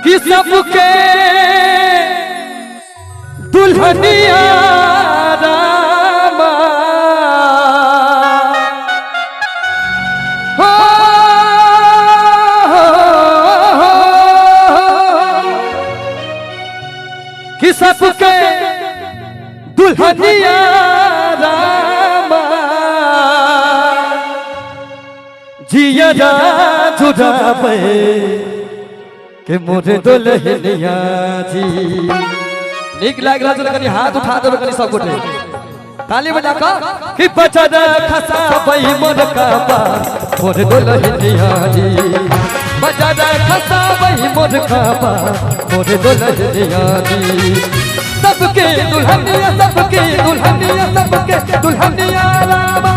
कि सबके दुल्हनिया रामा कि सबके दुल्हनिया रामा जिया जुड़ावे के मोरे दुल्हनिया जी। निक लाग रहा तो कनी हाथ उठा दो कनी सब गोटे ताली बजा का कि बचदा खसा बई मोर काबा मोरे दुल्हनिया जी। बचदा खसा बई मोर काबा मोरे दुल्हनिया जी। सबके दुल्हनिया सबके दुल्हनिया सबके दुल्हनिया रामा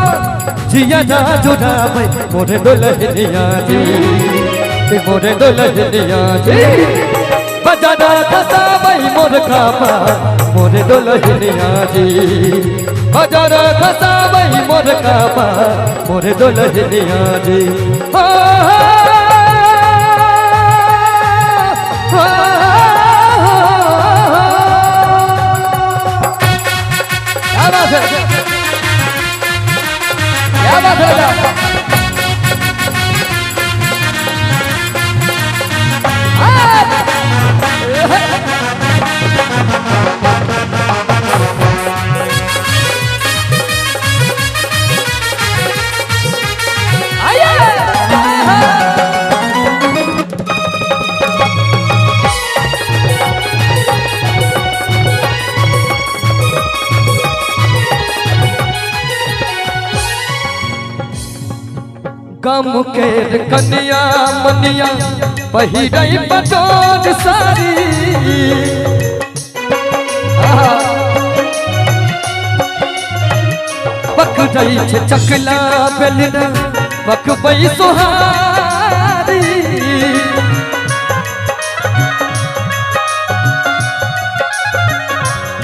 जिया ना जुड़ावे मोरे दुल्हनिया जी मोरे दुल्हनिया जी। बजाना खसा बई मोर काबा मोरे दुल्हनिया जी। बजाना खसा बई मोर काबा मोरे दुल्हनिया जी। क्या बात है क्या बात है। गम के कन्या मनिया पहिरई बटोर सारी पक जाई छे चकला बेलना पक बई सोहारी।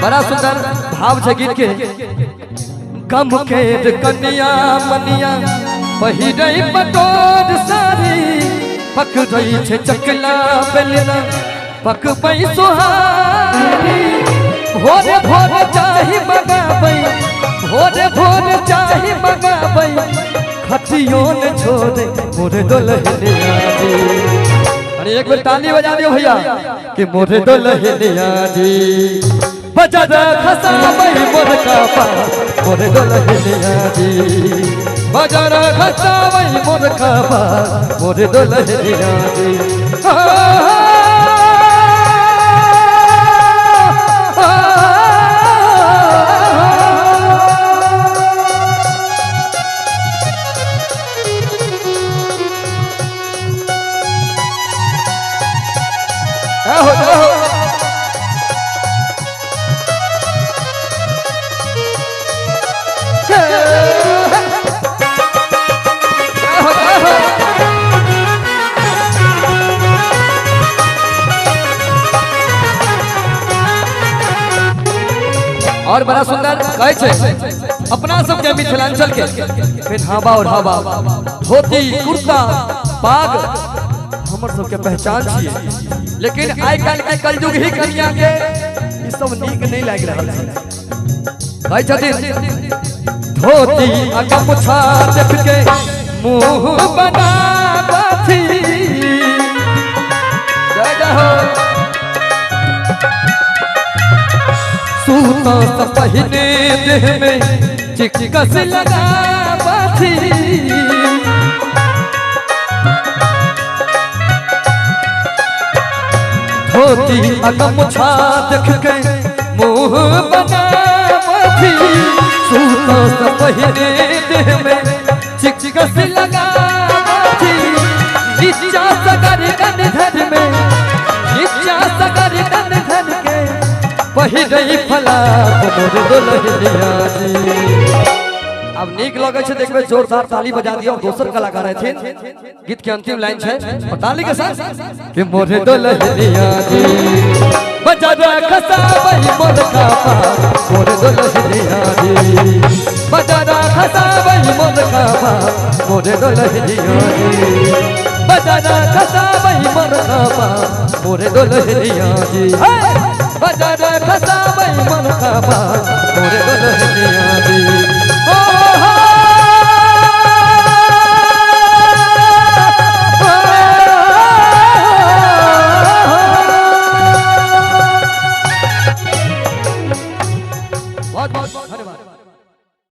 बड़ा सुंदर भाव छे गीत के। गम के कन्या मनिया पहिरई बटोर सारी पक रही छे चकला बेलना पक बई सोहारी। भोरे भोरे चाही बगाबई भोरे भोरे चाही बगाबई खटियों ने छोड़े मोरे दुल्हनिया जी। अरे एक बार ताली बजा दियो भैया कि मोरे दुल्हनिया जी। बजादा खसा बई मोर काबा मोरे दुल्हनिया जी। बजाना खसा बई मोर काबा मोरे दुल्हनिया जी। और बड़ा सुंदर कहे छे अपना सब के मिथिलांचल के पहनावा ओढ़ावा धोती कुर्ता पाग हमर सब के पहचान छिए। लेकिन आइ काल के कलयुग ही कन्या के ई सब नीक नहीं लाग रहल छै। कहे छथिन धोती आ गमछा देख के मुंह बनावथी। जय जय हो सूता सा पहिने देह में चिकस लगावथी। धोती गमछा देख के मुंह बनावथी। सूता सा पहिने देह में चिकस लगावथी। नीचा सगर धन धन में नीचा सगर धन धन के पहिरई फला मोर दुल्हनिया जी। अब नीक लगे छे देखबे जोरदार ताली बजा दियो दोसर कलाकार रहथिन गीत के अंतिम लाइन छे और ताली के साथ कि मोरे दुल्हनिया जी बजा रे खसाबई मोर कापा मोरे दुल्हनिया जी बजा रे खसाबई मोर कापा मोरे दुल्हनिया जी बजा रे खसाबई मोर कापा मोरे दुल्हनिया जी बजा रे खसाबई मोर कापा मोरे दुल्हनिया जी